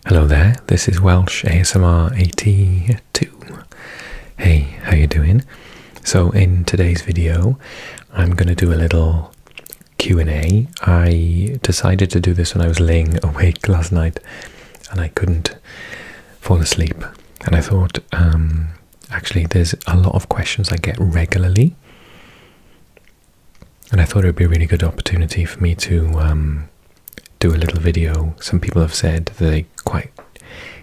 Hello there, this is Welsh ASMR 82. Hey, how you doing? So in today's video, I'm going to do a little Q&A. I decided to do this when I was laying awake last night and I couldn't fall asleep. And I thought, actually there's a lot of questions I get regularly. And I thought it would be a really good opportunity for me to do a little video. Some people have said that they quite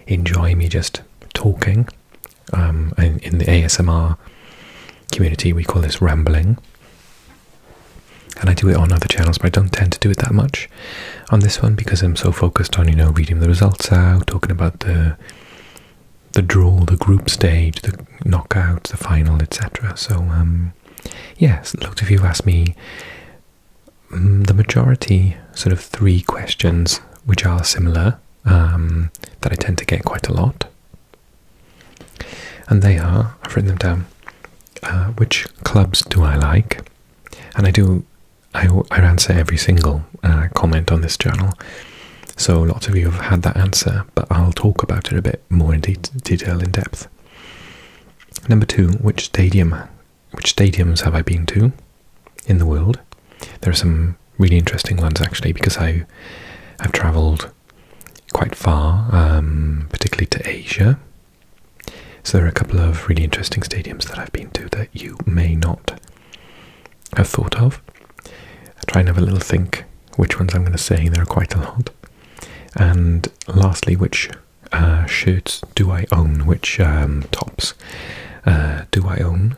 enjoy me just talking. In the ASMR community we call this rambling, and I do it on other channels, but I don't tend to do it that much on this one because I'm so focused on, reading the results out, talking about the draw, the group stage, the knockouts, the final, etc. So yes, loads of you have asked me the majority, sort of 3 questions which are similar, that I tend to get quite a lot. And they are, I've written them down, which clubs do I like? And I answer every single comment on this channel. So lots of you have had that answer, but I'll talk about it a bit more in detail, in depth. Number 2, which stadiums have I been to in the world? There are some really interesting ones actually, because I've travelled quite far, particularly to Asia. So there are a couple of really interesting stadiums that I've been to that you may not have thought of. I'll try and have a little think which ones I'm going to say. There are quite a lot. And lastly, which shirts do I own? Which tops do I own?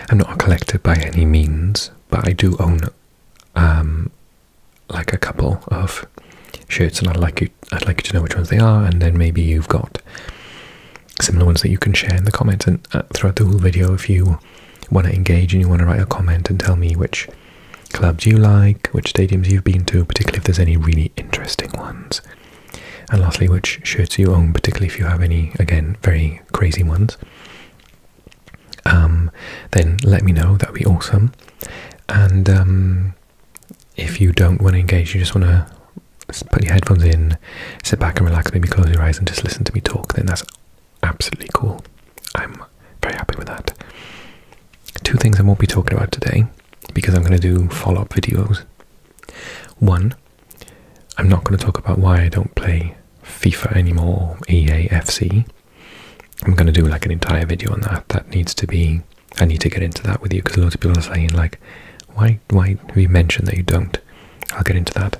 I'm not a collector by any means, but I do own like a couple of shirts, and I'd like you to know which ones they are, and then maybe you've got similar ones that you can share in the comments and throughout the whole video. If you want to engage and you want to write a comment and tell me which clubs you like, which stadiums you've been to, particularly if there's any really interesting ones. And lastly, which shirts you own, particularly if you have any, again, very crazy ones. Then let me know, that would be awesome. And if you don't want to engage, you just want to put your headphones in, sit back and relax, maybe close your eyes and just listen to me talk, then that's absolutely cool. I'm very happy with that. 2 things I won't be talking about today, because I'm going to do follow-up videos. 1, I'm not going to talk about why I don't play FIFA anymore, EA FC. I'm going to do like an entire video on that. I need to get into that with you, because loads of people are saying like, why have you mentioned that you don't? I'll get into that.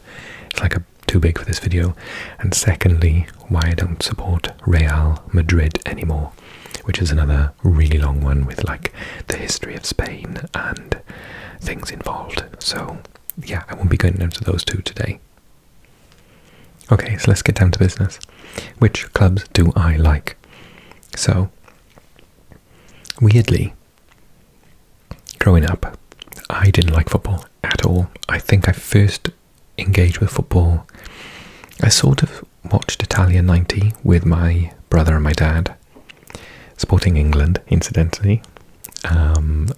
It's like too big for this video. And secondly, why I don't support Real Madrid anymore, which is another really long one with like the history of Spain and things involved. So yeah, I won't be going into those 2 today. Okay, so let's get down to business. Which clubs do I like? So, weirdly, growing up, I didn't like football at all. I think I first engaged with football, I sort of watched Italia 90 with my brother and my dad, supporting England, incidentally.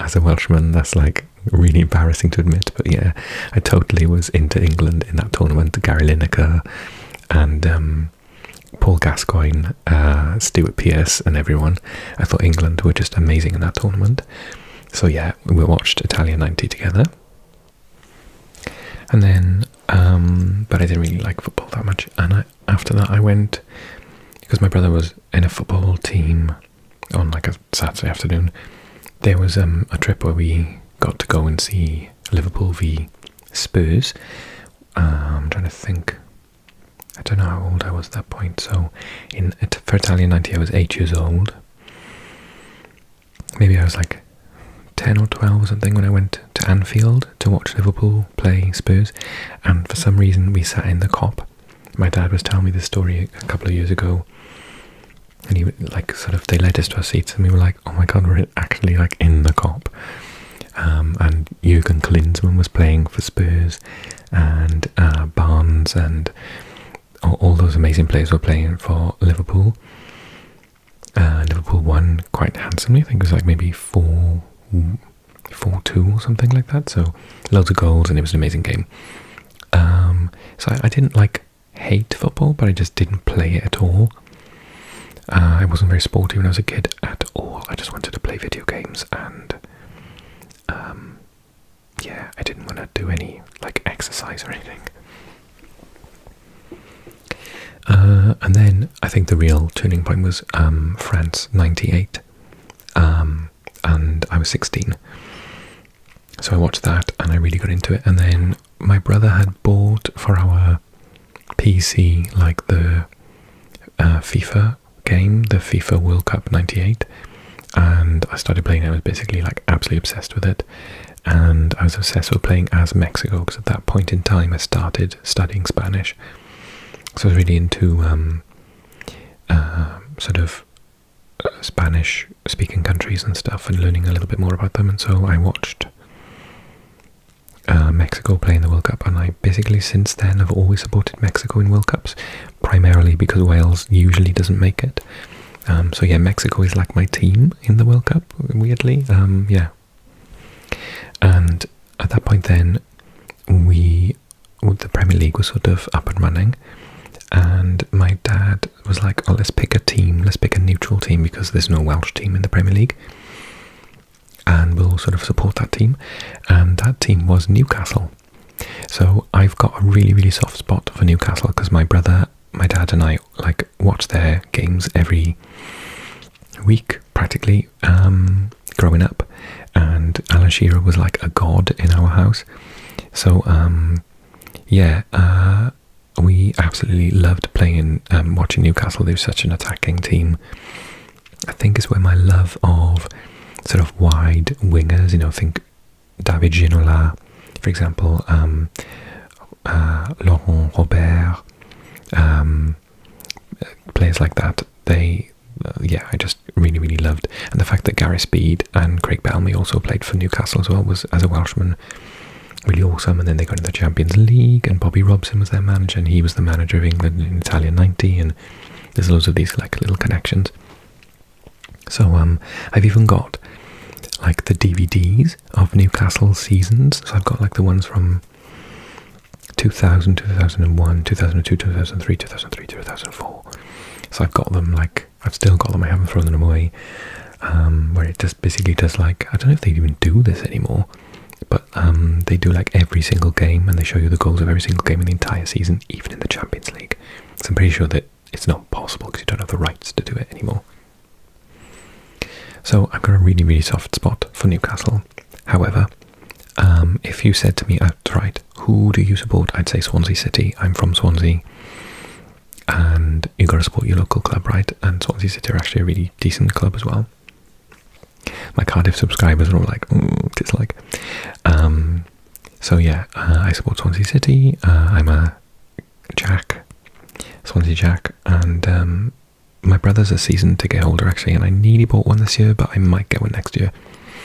As a Welshman, that's like really embarrassing to admit, but yeah, I totally was into England in that tournament. Gary Lineker and Paul Gascoigne, Stuart Pearce and everyone. I thought England were just amazing in that tournament. So yeah, we watched Italia 90 together. And then, but I didn't really like football that much. And after that I went, because my brother was in a football team on like a Saturday afternoon, there was a trip where we got to go and see Liverpool v Spurs. I'm trying to think. I don't know how old I was at that point. So for Italia 90 I was 8 years old. Maybe I was like 10 or 12 or something when I went to Anfield to watch Liverpool play Spurs, and for some reason we sat in the Kop. My dad was telling me this story a couple of years ago, and he like they led us to our seats and we were like, oh my god, we're actually like in the Kop. And Jurgen Klinsmann was playing for Spurs, and Barnes and all those amazing players were playing for Liverpool. Liverpool won quite handsomely. I think it was like maybe 4-2 or something like that. So loads of goals, and it was an amazing game. So I didn't like hate football, but I just didn't play it at all. I wasn't very sporty when I was a kid at all. I just wanted to play video games, and yeah, I didn't want to do any like exercise or anything. And then I think the real turning point was France '98, and I was 16. So I watched that and I really got into it. And then my brother had bought for our PC like the FIFA game, the FIFA World Cup '98, and I started playing it. I was basically like absolutely obsessed with it, and I was obsessed with playing as Mexico because at that point in time I started studying Spanish, so I was really into sort of Spanish speaking countries and stuff and learning a little bit more about them. And so I watched Mexico play in the World Cup, and I basically since then have always supported Mexico in World Cups, primarily because Wales usually doesn't make it. So yeah, Mexico is like my team in the World Cup, weirdly. Yeah. And at that point then, the Premier League was sort of up and running, and my dad was like, oh, let's pick a team, let's pick a neutral team because there's no Welsh team in the Premier League, and we'll sort of support that team. And that team was Newcastle. So I've got a really, really soft spot for Newcastle because my brother, my dad and I like watch their games every week practically growing up, and Alan Shearer was like a god in our house. So yeah, we absolutely loved playing watching Newcastle. They were such an attacking team. I think it's where my love of sort of wide wingers, you know, think David Ginola, for example, Laurent Robert, players like that, yeah, I just really, really loved. And the fact that Gary Speed and Craig Bellamy also played for Newcastle as well was, as a Welshman, really awesome. And then they got into the Champions League, and Bobby Robson was their manager, and he was the manager of England in Italia '90, and there's loads of these like little connections. So I've even got like the DVDs of Newcastle seasons. So I've got like the ones from 2000, 2001, 2002, 2003, 2004. So I've got them, like, I've still got them, I haven't thrown them away, where it just basically does like, I don't know if they even do this anymore, but they do like every single game, and they show you the goals of every single game in the entire season, even in the Champions League. So I'm pretty sure that it's not possible because you don't have the rights to do it anymore. So I've got a really, really soft spot for Newcastle. However, if you said to me outright, who do you support? I'd say Swansea City. I'm from Swansea, and you got to support your local club, right? And Swansea City are actually a really decent club as well. My Cardiff subscribers are all like, dislike. So yeah, I support Swansea City. I'm a Swansea Jack, and my brother's a season ticket holder actually, and I nearly bought one this year, but I might get one next year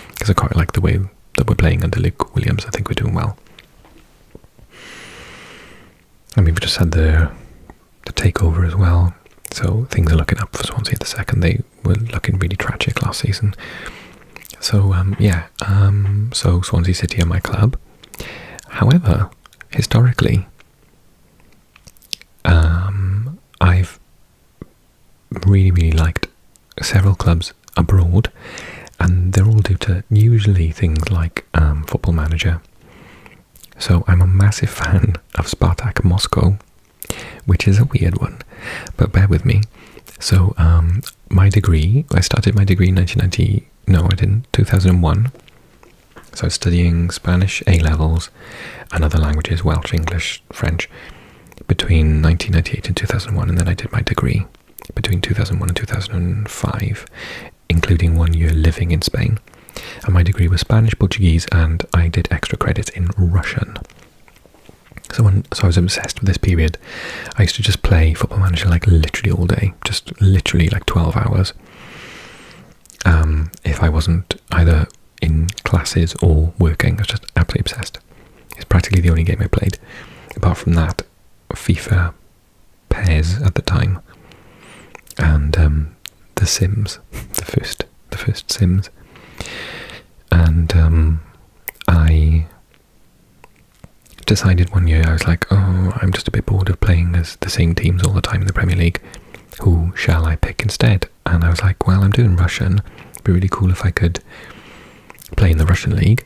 because I quite like the way that we're playing under Luke Williams. I think we're doing well. I mean, we just had the takeover as well, so things are looking up for Swansea at the second. They were looking really tragic last season. So yeah, so Swansea City are my club. However, historically, I've really, really liked several clubs abroad, and they're all due to usually things like Football Manager. So I'm a massive fan of Spartak Moscow, which is a weird one, but bear with me. So my degree, I started my degree in 1990, no I didn't, 2001. So I was studying Spanish A-levels and other languages, Welsh, English, French, between 1998 and 2001, and then I did my degree between 2001 and 2005, including 1 year living in Spain. And my degree was Spanish, Portuguese, and I did extra credits in Russian. So I was obsessed with this period. I used to just play Football Manager like literally all day, just literally like 12 hours. If I wasn't either in classes or working, I was just absolutely obsessed. It's practically the only game I played. Apart from that, FIFA, PES at the time, and The Sims, the first Sims. And decided one year, I was like, oh, I'm just a bit bored of playing as the same teams all the time in the Premier League. Who shall I pick instead? And I was like, well, I'm doing Russian. It'd be really cool if I could play in the Russian league.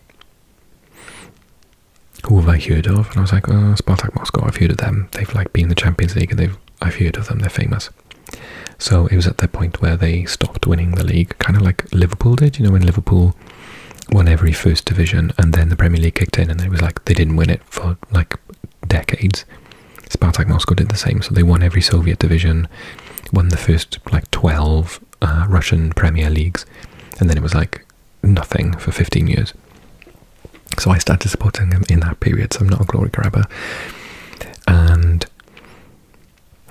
Who have I heard of? And I was like, oh, Spartak Moscow, I've heard of them. They've like been in the Champions League and I've heard of them, they're famous. So it was at that point where they stopped winning the league, kind of like Liverpool did, you know, when Liverpool won every first division and then the Premier League kicked in and it was like they didn't win it for like decades. Spartak Moscow did the same, so they won every Soviet division, won the first like 12 Russian Premier Leagues, and then it was like nothing for 15 years. So I started supporting them in that period, so I'm not a glory grabber. And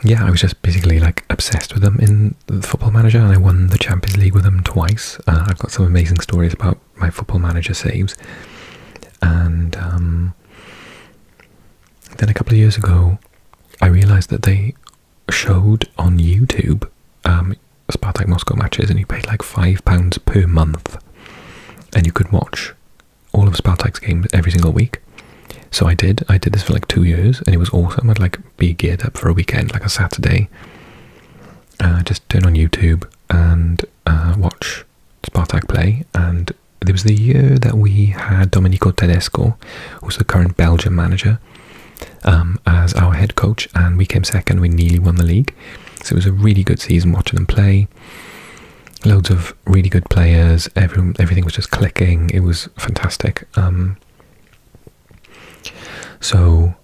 yeah, I was just basically like obsessed with them in the Football Manager, and I won the Champions League with them twice. I've got some amazing stories about my Football Manager saves. And then a couple of years ago, I realised that they showed on YouTube Spartak Moscow matches, and you paid like £5 per month, and you could watch all of Spartak's games every single week. So I did this for like 2 years, and it was awesome. I'd like be geared up for a weekend, like a Saturday, just turn on YouTube and watch Spartak play. And there was the year that we had Domenico Tedesco, who's the current Belgian manager, as our head coach, and we came second. We nearly won the league, so it was a really good season watching them play. Loads of really good players. Everything was just clicking. It was fantastic. So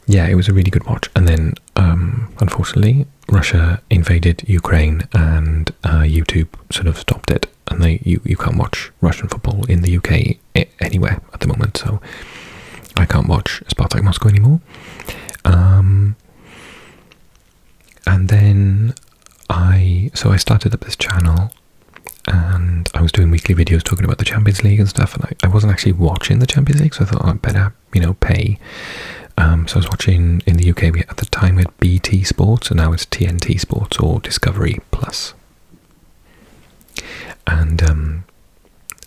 yeah, it was a really good watch. And then unfortunately, Russia invaded Ukraine, and YouTube sort of stopped it. And you can't watch Russian football in the UK anywhere at the moment. So I can't watch Spartak Moscow anymore. And then I started up this channel, and I was doing weekly videos talking about the Champions League and stuff, and I wasn't actually watching the Champions League, so I thought I'd better, pay. So I was watching in the UK. At the time we had BT Sports, and now it's TNT Sports or Discovery Plus. And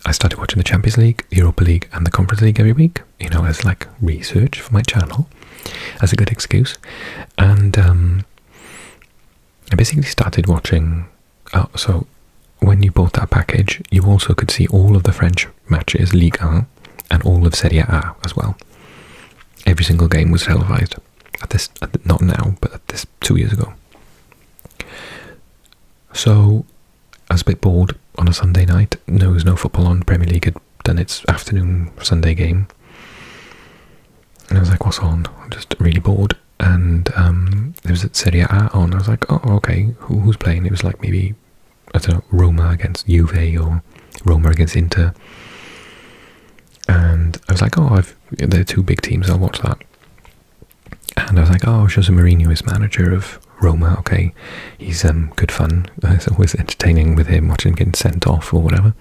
I started watching the Champions League, Europa League, and the Conference League every week, as like research for my channel, as a good excuse. And I basically started watching. So when you bought that package, you also could see all of the French matches, Ligue 1, and all of Serie A as well. Every single game was televised. Not now, but at this 2 years ago. So I was a bit bored on a Sunday night. There was no football on. Premier League had done its afternoon Sunday game, and I was like, "What's on?" I'm just really bored. And there was Serie A on. I was like, "Oh, okay. Who's playing?" It was like maybe, I don't know, Roma against Juve or Roma against Inter. And I was like, "Oh, they're two big teams. I'll watch that." And I was like, "Oh, Jose Mourinho is manager of Roma. Okay, he's good fun. It's always entertaining with him watching him getting sent off or whatever."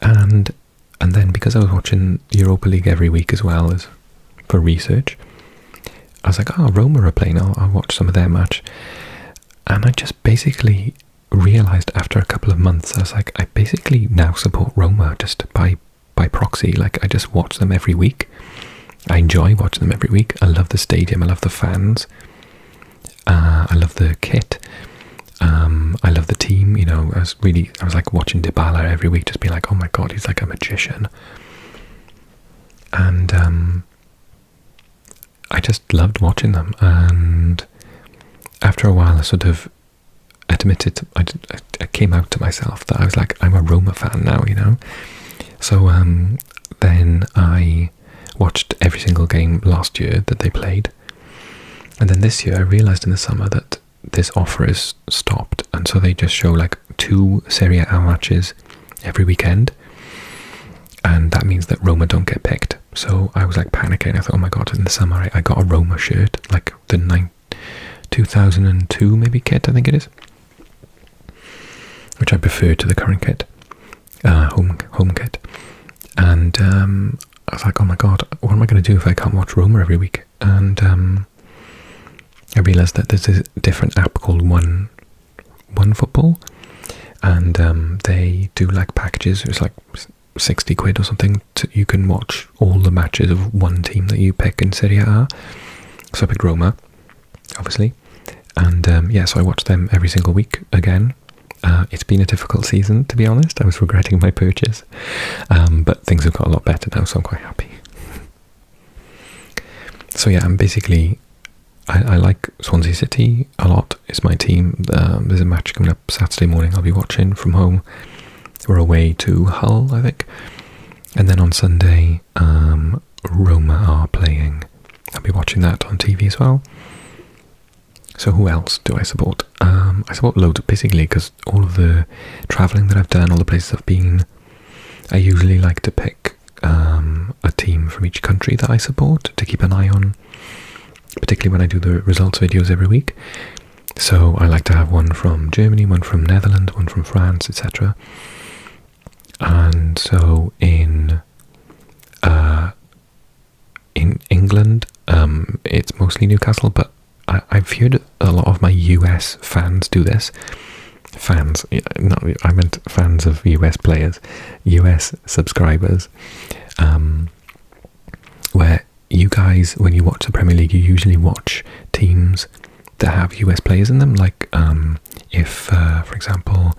And then because I was watching Europa League every week as well as for research, I was like, "Oh, Roma are playing. I'll watch some of their match." And I just basically realised after a couple of months, I was like, I basically now support Roma just by proxy. Like, I just watch them every week. I enjoy watching them every week. I love the stadium. I love the fans. I love the kit. I love the team. I was like watching Dybala every week, just being like, "Oh my god, he's like a magician." And I just loved watching them. And after a while, I sort of admitted, I came out to myself that I was like, I'm a Roma fan now, So then I watched every single game last year that they played. And then this year I realised in the summer that this offer is stopped, and so they just show like 2 Serie A matches every weekend, and that means that Roma don't get picked. So I was like panicking. I thought, oh my god, in the summer I got a Roma shirt, like the 2002 maybe kit, I think it is, which I prefer to the current kit, home kit. And I was like, oh my god, what am I going to do if I can't watch Roma every week? And I realised that there's a different app called One Football, and they do like packages. It's like £60 or something. You can watch all the matches of one team that you pick in Serie A. So I picked Roma, obviously. And so I watched them every single week again. It's been a difficult season, to be honest. I was regretting my purchase. But things have got a lot better now, so I'm quite happy. So yeah, I'm basically... I like Swansea City a lot. It's my team. There's a match coming up Saturday morning I'll be watching from home. We're away to Hull, I think. And then on Sunday, Roma are playing. I'll be watching that on TV as well. So who else do I support? I support loads, basically, because all of the travelling that I've done, all the places I've been, I usually like to pick a team from each country that I support to keep an eye on, particularly when I do the results videos every week. So I like to have one from Germany, one from Netherlands, one from France, etc. And so in England, it's mostly Newcastle, but I've heard a lot of my US fans do this. Fans, I meant fans of US players, US subscribers, where you guys, when you watch the Premier League, you usually watch teams that have US players in them. Like, if, for example,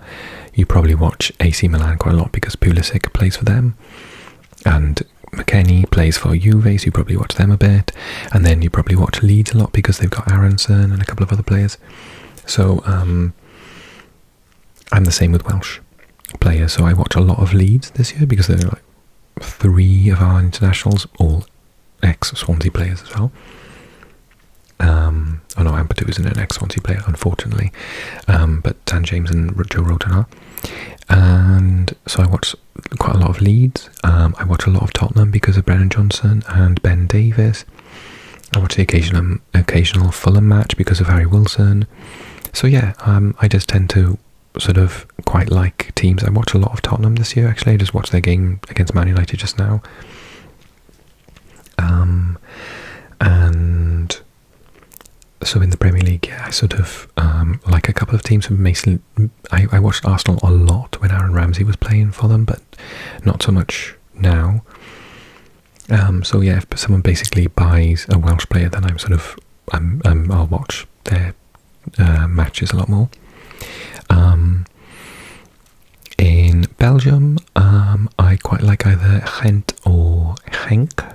you probably watch AC Milan quite a lot because Pulisic plays for them, and McKennie plays for Juve, so you probably watch them a bit, and then you probably watch Leeds a lot because they've got Aronson and a couple of other players. So I'm the same with Welsh players, so I watch a lot of Leeds this year because they're like 3 of our internationals, all ex-Swansea players as well. Oh no, Ampadu isn't an ex-Swansea player, unfortunately, but Dan James and Joe Rodon are. And so I watch quite a lot of Leeds. I watch a lot of Tottenham because of Brennan Johnson and Ben Davies. I watch the occasional Fulham match because of Harry Wilson. So yeah, I just tend to sort of quite like teams. I watch a lot of Tottenham this year, actually. I just watched their game against Man United just now. And so in the Premier League, yeah, I sort of like a couple of teams from Mason. I watched Arsenal a lot when Aaron Ramsey was playing for them, but not so much now. So yeah, if someone basically buys a Welsh player, then I'll watch their matches a lot more. In Belgium, I quite like either Gent or Genk.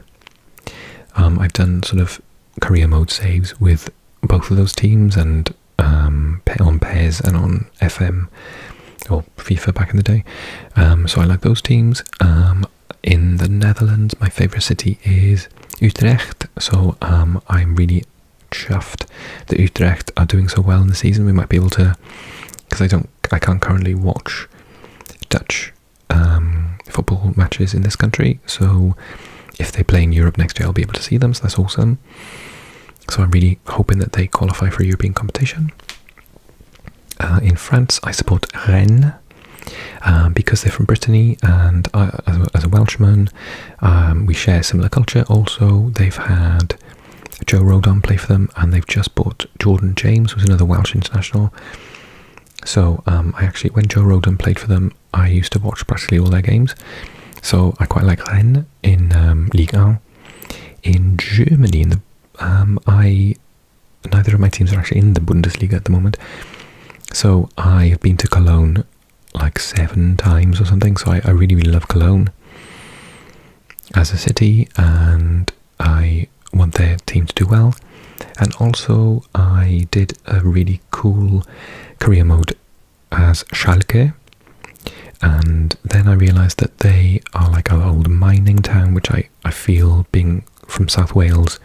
I've done sort of career mode saves with both of those teams, and on PES and on FM or FIFA back in the day. So I like those teams. In the Netherlands, my favourite city is Utrecht. So I'm really chuffed that Utrecht are doing so well in the season. We might be able to, because I can't currently watch Dutch football matches in this country. So if they play in Europe next year, I'll be able to see them. So that's awesome. So I'm really hoping that they qualify for a European competition. In France, I support Rennes because they're from Brittany, and as a Welshman, we share similar culture. Also, they've had Joe Rodon play for them, and they've just bought Jordan James, who's another Welsh international. So I actually, when Joe Rodon played for them, I used to watch practically all their games. So I quite like Rennes in Ligue 1. In Germany, neither of my teams are actually in the Bundesliga at the moment. So I've been to Cologne like 7 times or something. So I really, really love Cologne as a city, and I want their team to do well. And also I did a really cool career mode as Schalke, and then I realised that they are like an old mining town, which I feel, being from South Wales,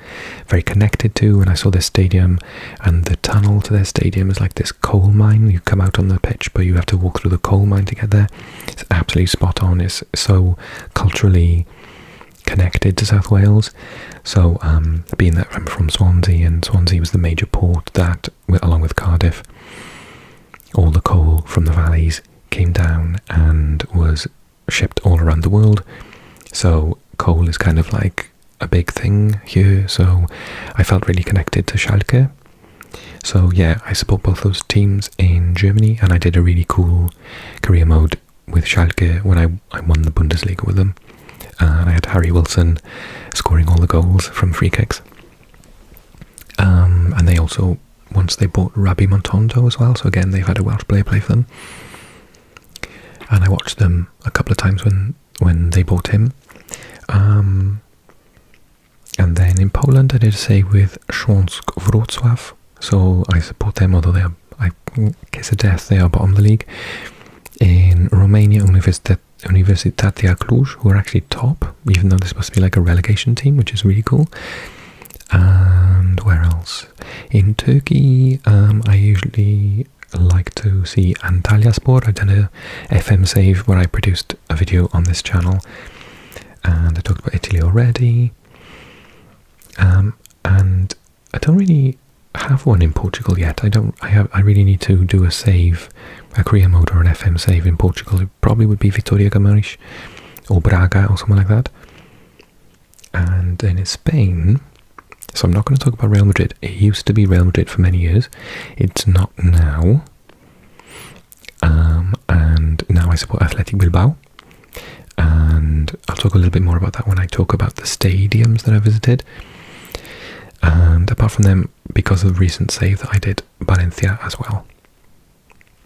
very connected to. And I saw their stadium, and the tunnel to their stadium is like this coal mine. You come out on the pitch, but you have to walk through the coal mine to get there. It's absolutely spot on. It's so culturally connected to South Wales. So being that I'm from Swansea, and Swansea was the major port that, along with Cardiff, all the coal from the valleys came down and was shipped all around the world. So coal is kind of like a big thing here, so I felt really connected to Schalke. So yeah, I support both those teams in Germany, and I did a really cool career mode with Schalke when I won the Bundesliga with them. And I had Harry Wilson scoring all the goals from free kicks. And they also, once they bought Rabbi Montondo as well, so again they've had a Welsh player play for them. And I watched them a couple of times when they bought him. And then in Poland I did a save with Śląsk Wrocław, so I support them, although I kiss of death, they are bottom of the league. In Romania, Universitatea Cluj, who are actually top, even though they're supposed to be like a relegation team, which is really cool. And where else? In Turkey, I usually like to see Antalyaspor. I've done a FM save where I produced a video on this channel, and I talked about Italy already. And I don't really have one in Portugal yet. I really need to do a save, a career mode or an FM save in Portugal. It probably would be Vitória Guimarães or Braga or something like that. And then in Spain, so I'm not going to talk about Real Madrid. It used to be Real Madrid for many years. It's not now. And now I support Athletic Bilbao. And I'll talk a little bit more about that when I talk about the stadiums that I visited. And apart from them, because of the recent save that I did, Valencia as well.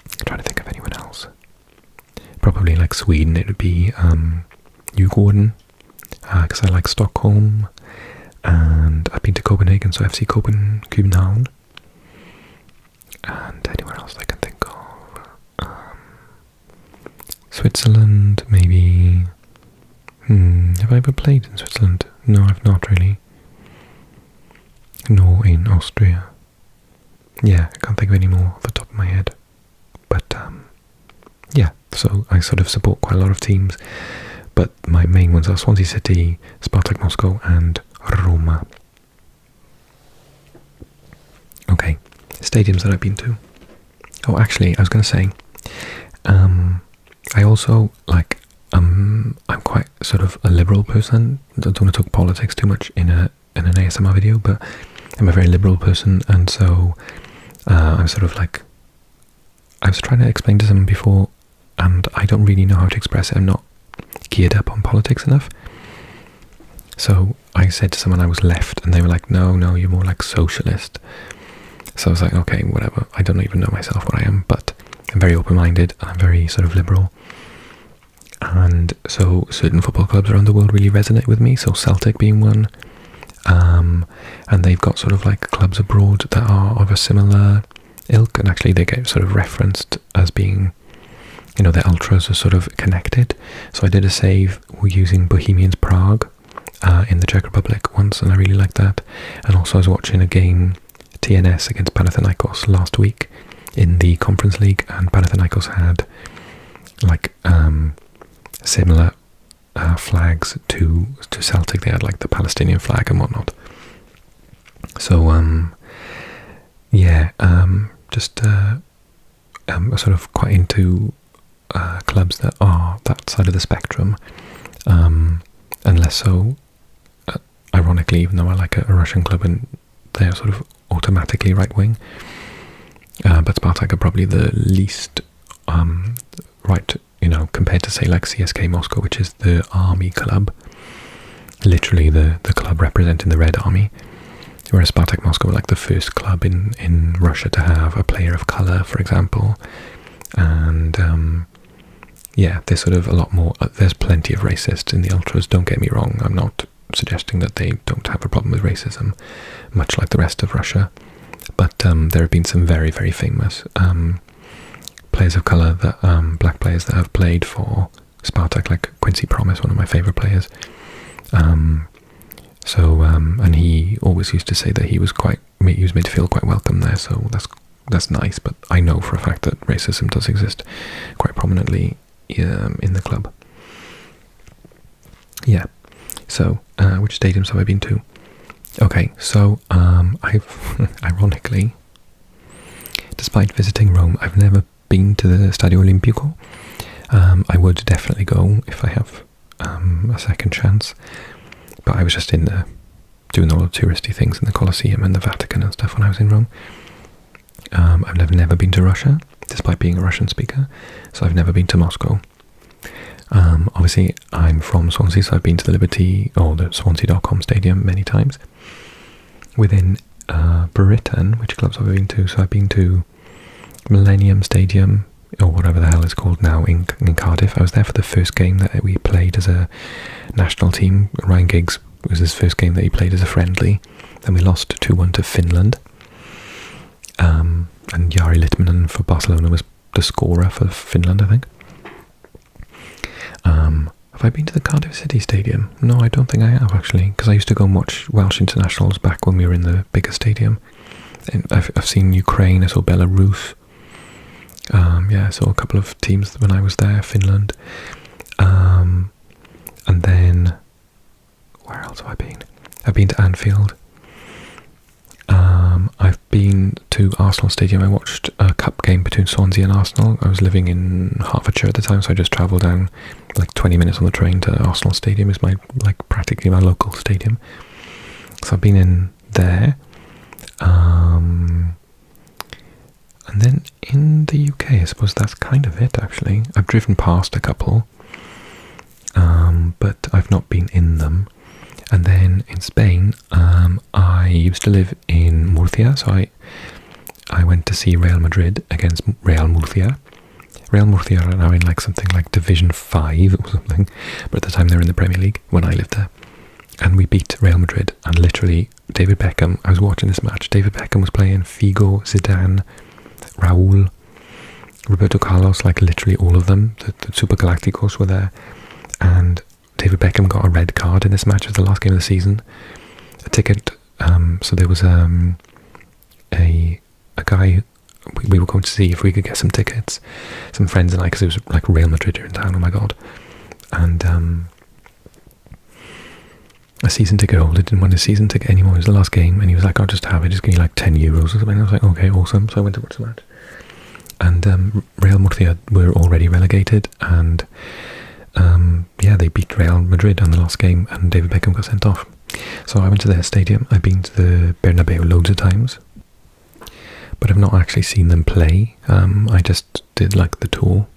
I'm trying to think of anyone else. Probably like Sweden, it would be Djurgården, because I like Stockholm. And I've been to Copenhagen, so FC Copenhagen. And anywhere else I can think of. Switzerland, maybe. Have I ever played in Switzerland? No, I've not really. Nor in Austria. Yeah, I can't think of any more off the top of my head. But, yeah, so I sort of support quite a lot of teams. But my main ones are Swansea City, Spartak Moscow, and Roma. Okay, stadiums that I've been to. Oh, actually, I was going to say, I also, like, I'm quite sort of a liberal person. I don't want to talk politics too much in an ASMR video, but I'm a very liberal person, and so I'm sort of like, I was trying to explain to someone before, and I don't really know how to express it. I'm not geared up on politics enough. So I said to someone I was left, and they were like, no, you're more like socialist. So I was like, okay, whatever. I don't even know myself what I am, but I'm very open-minded, and I'm very sort of liberal. And so certain football clubs around the world really resonate with me, so Celtic being one. And they've got sort of like clubs abroad that are of a similar ilk, and actually they get sort of referenced as being, you know, their ultras are sort of connected. So I did a save using Bohemians Prague in the Czech Republic once, and I really liked that. And also I was watching a game, TNS against Panathinaikos last week in the Conference League, and Panathinaikos had like similar flags to Celtic. They had like the Palestinian flag and whatnot. So just sort of quite into clubs that are that side of the spectrum, and less so, ironically, even though I like a Russian club and they're sort of automatically right wing, but Spartak are probably the least right, you know, compared to say like CSK Moscow, which is the army club, literally the club representing the Red Army, whereas Spartak Moscow are like the first club in Russia to have a player of colour, for example. And yeah, there's sort of a lot more, there's plenty of racists in the ultras, don't get me wrong. I'm not suggesting that they don't have a problem with racism, much like the rest of Russia, but there have been some very, very famous players of colour, that black players that have played for Spartak, like Quincy Promes, one of my favourite players. And he always used to say that he was made to feel quite welcome there, so that's nice. But I know for a fact that racism does exist quite prominently in the club. Yeah. So which stadiums have I been to? Okay, so I've ironically, despite visiting Rome, I've never been to the Stadio Olimpico. I would definitely go if I have a second chance, but I was just in there doing all the touristy things in the Colosseum and the Vatican and stuff when I was in Rome. I've never been to Russia, despite being a Russian speaker, so I've never been to Moscow. Obviously, I'm from Swansea, so I've been to the Liberty or the Swansea.com stadium many times. Within Britain, which clubs have I been to? So I've been to Millennium Stadium, or whatever the hell it's called now, in Cardiff. I was there for the first game that we played as a national team. Ryan Giggs was his first game that he played as a friendly. Then we lost 2-1 to Finland. And Jari Litmanen for Barcelona was the scorer for Finland, I think. Have I been to the Cardiff City Stadium? No, I don't think I have, actually, because I used to go and watch Welsh internationals back when we were in the bigger stadium. And I've seen Ukraine, I saw Belarus. I saw a couple of teams when I was there, Finland. And then, where else have I been? I've been to Anfield. I've been to Arsenal Stadium. I watched a cup game between Swansea and Arsenal. I was living in Hertfordshire at the time, so I just travelled down like 20 minutes on the train to Arsenal Stadium. It's practically my local stadium. So I've been in there. And then in the UK, I suppose that's kind of it, actually. I've driven past a couple, but I've not been in them. And then in Spain, I used to live in Murcia, so I went to see Real Madrid against Real Murcia. Real Murcia are now in something like Division 5 or something, but at the time they were in the Premier League when I lived there. And we beat Real Madrid, and literally David Beckham, I was watching this match, David Beckham was playing, Figo, Zidane, Raúl, Roberto Carlos, literally all of them, the Super Galacticos were there, and David Beckham got a red card in this match. It was the last game of the season. A ticket, so there was a guy, we were going to see if we could get some tickets, some friends and I, because it was Real Madrid here in town, oh my god. And a season ticket holder didn't want a season ticket anymore. It was the last game, and he was like, I'll just have it, just give me €10 or something. I was like, okay, awesome. So I went to watch the match. And Real Murcia were already relegated, and they beat Real Madrid on the last game, and David Beckham got sent off. So I went to their stadium. I've been to the Bernabeu loads of times, but I've not actually seen them play. I just did the tour.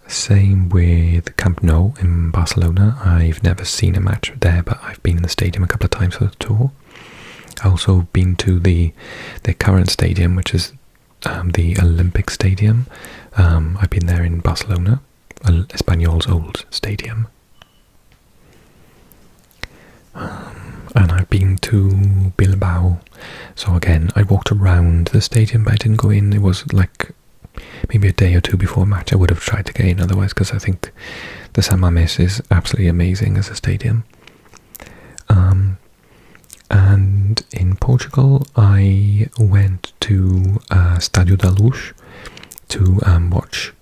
Same with Camp Nou in Barcelona. I've never seen a match there, but I've been in the stadium a couple of times for the tour. I've also been to the current stadium, which is the Olympic Stadium. I've been there in Barcelona, Espanyol's old stadium. And I've been to Bilbao. So again, I walked around the stadium, but I didn't go in. It was maybe a day or two before a match. I would have tried to get in otherwise, because I think the San Mamés is absolutely amazing as a stadium. And in Portugal, I went to Estádio da Luz to watch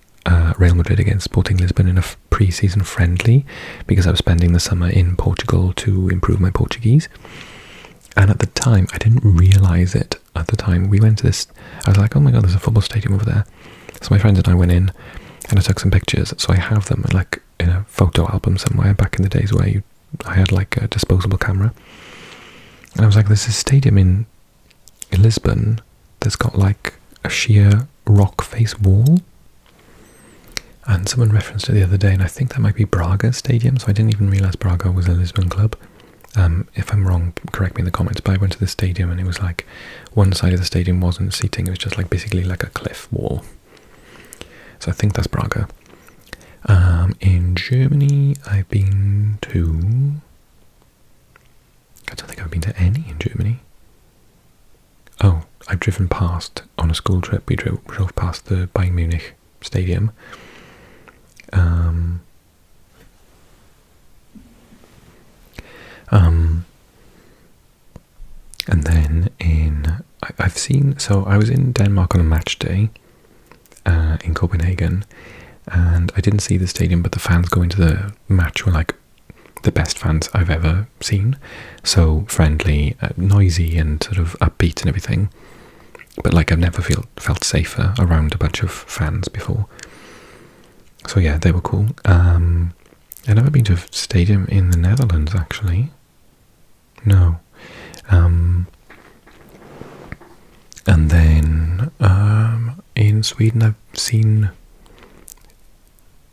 Real Madrid against Sporting Lisbon in a pre-season friendly, because I was spending the summer in Portugal to improve my Portuguese. And at the time, I didn't realise it. At the time, we went to this, I was like, oh my god, there's a football stadium over there. So my friends and I went in, and I took some pictures. So I have them in a photo album somewhere back in the days where I had a disposable camera. And I was like, there's this stadium in Lisbon that's got a sheer rock face wall. And someone referenced it the other day, and I think that might be Braga Stadium, so I didn't even realise Braga was a Lisbon club. If I'm wrong, correct me in the comments, but I went to the stadium and it was one side of the stadium wasn't seating, it was just basically a cliff wall. So I think that's Braga. In Germany, I've been to... I don't think I've been to any in Germany. Oh, I've driven past, on a school trip, we drove past the Bayern Munich stadium. And then I've seen, so I was in Denmark on a match day in Copenhagen, and I didn't see the stadium, but the fans going to the match were the best fans I've ever seen. So friendly, noisy, and sort of upbeat and everything. But I've never felt safer around a bunch of fans before. So yeah, they were cool. I've never been to a stadium in the Netherlands, actually. No. And then in Sweden, I've seen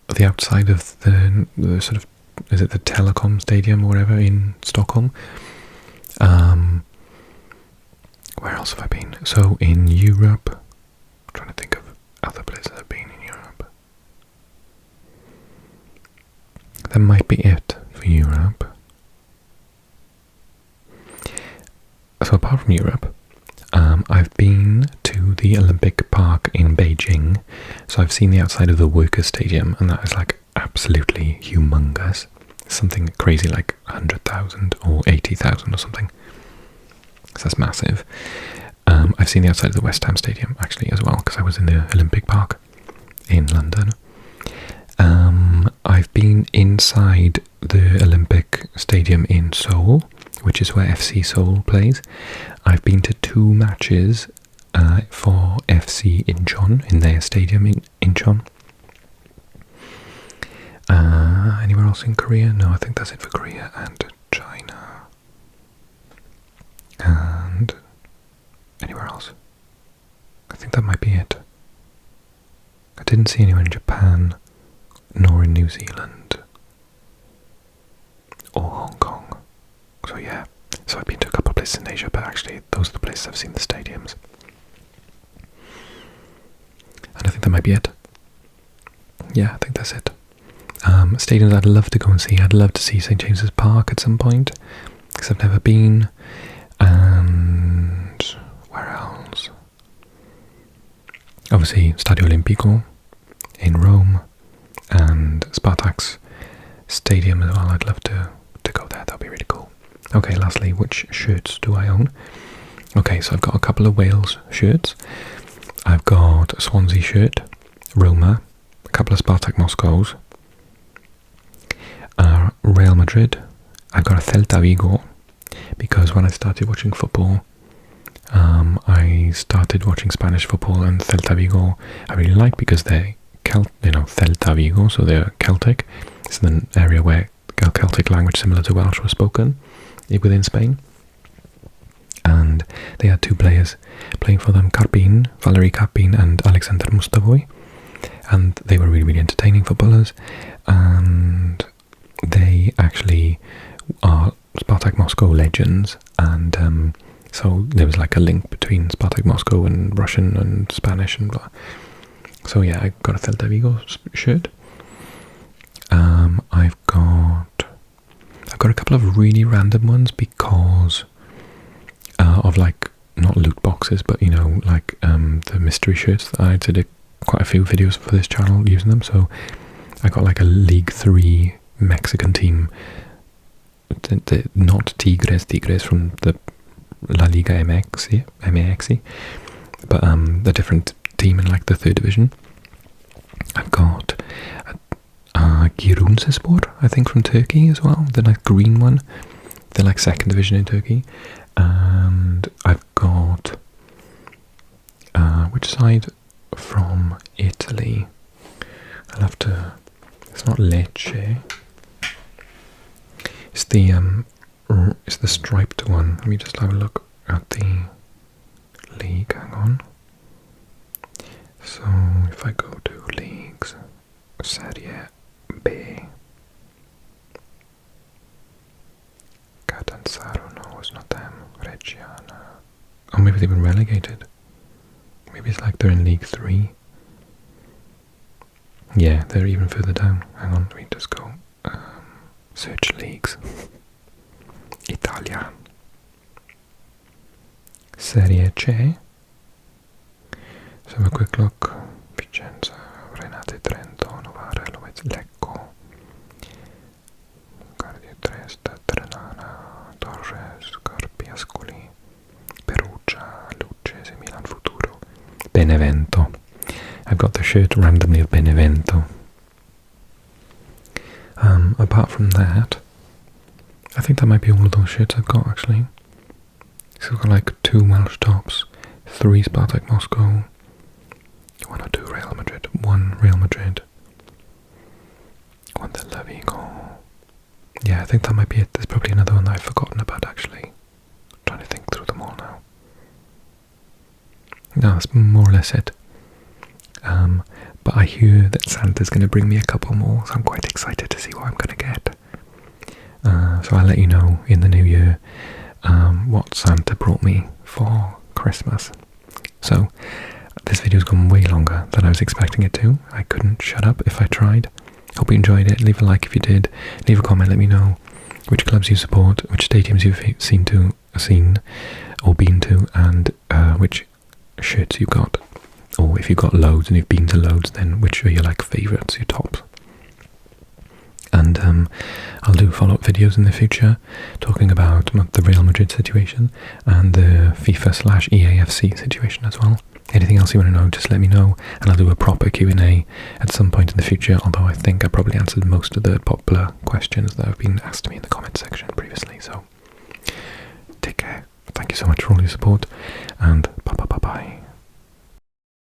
the the outside of the sort of, is it the Telecom Stadium or whatever in Stockholm. Where else have I been? So in Europe, I'm trying to think of other places I've been in Europe. That might be it for Europe. So apart from Europe, I've been to the Olympic Park in Beijing. So I've seen the outside of the Workers' Stadium, and that is like absolutely humongous. Something crazy like 100,000 or 80,000 or something. So that's massive. I've seen the outside of the West Ham Stadium actually as well, because I was in the Olympic Park in London. I've been inside the Olympic Stadium in Seoul, which is where FC Seoul plays. I've been to 2 matches for FC Incheon in their stadium in Incheon. Anywhere else in Korea? No, I think that's it for Korea and China. And anywhere else? I think that might be it. I didn't see anyone in Japan, nor in New Zealand, or Hong Kong. So yeah, so I've been to a couple of places in Asia, but actually those are the places I've seen the stadiums. And I think that might be it. Yeah, I think that's it. Stadiums I'd love to go and see. I'd love to see St. James's Park at some point, because I've never been. And where else? Obviously Stadio Olimpico in Rome, and Spartak's Stadium as well. I'd love to go there. That'd be really cool. Okay, lastly, which shirts do I own? Okay, so I've got a couple of Wales shirts. I've got a Swansea shirt, Roma, a couple of Spartak Moscows, Real Madrid. I've got a Celta Vigo, because when I started watching football, I started watching Spanish football, and Celta Vigo I really like because they're Celta Vigo, so they're Celtic. It's an area where Celtic language similar to Welsh was spoken within Spain. And they had 2 players playing for them, Valery Karpin and Alexander Mustavoy, and they were really, really entertaining footballers, and they actually are Spartak Moscow legends, and so there was like a link between Spartak Moscow and Russian and Spanish and blah. So yeah, I got a Celta Vigo shirt. I've got a couple of really random ones because of like, not loot boxes, but like the mystery shirts. I did quite a few videos for this channel using them. So I got like a League 3 Mexican team, not Tigres from the La Liga MX, but a different team in like the 3rd division. I've got Giresunspor, I think, from Turkey as well. The like green one. They're like 2nd division in Turkey. And I've got which side from Italy? I'll have to. It's not Lecce. It's the striped one. Let me just have a look at the league. Hang on. So if I go to leagues, Serie B, Catanzaro, no, it's not them. Reggiana. Oh, maybe they've been relegated. Maybe it's like they're in League 3. Yeah, they're even further down. Hang on, let me just go search leagues. Italia. Serie C. Let's have a quick look. Vicenza, Renate Trento, Novara, Lecco, Guardia Trieste, Trenana, Torres, Carpi Ascoli, Perugia, Lucchese, Milan Futuro, Benevento. I've got the shirt randomly of Benevento. Apart from that, I think that might be all of those shirts I've got actually. So I've got like 2 Welsh tops, 3 Spartak Moscow, 1 or 2 Real Madrid, 1 Real Madrid, 1 Celta Vigo. Yeah, I think that might be it. There's probably another one that I've forgotten about actually. I'm trying to think through them all now. No, that's more or less it. but I hear that Santa's going to bring me a couple more, so I'm quite excited to see what I'm going to get. So I'll let you know in the new year what Santa brought me for Christmas. So this video's gone way longer than I was expecting it to. I couldn't shut up if I tried. Hope you enjoyed it. Leave a like if you did. Leave a comment, let me know which clubs you support, which stadiums you've seen or been to, and which shirts you got. Or if you've got loads and you've been to loads, then which are your favourites, your tops. And I'll do follow-up videos in the future talking about the Real Madrid situation and the FIFA/EAFC situation as well. Anything else you want to know, just let me know, and I'll do a proper Q&A at some point in the future, although I think I probably answered most of the popular questions that have been asked to me in the comment section previously. So take care. Thank you so much for all your support, and bye-bye.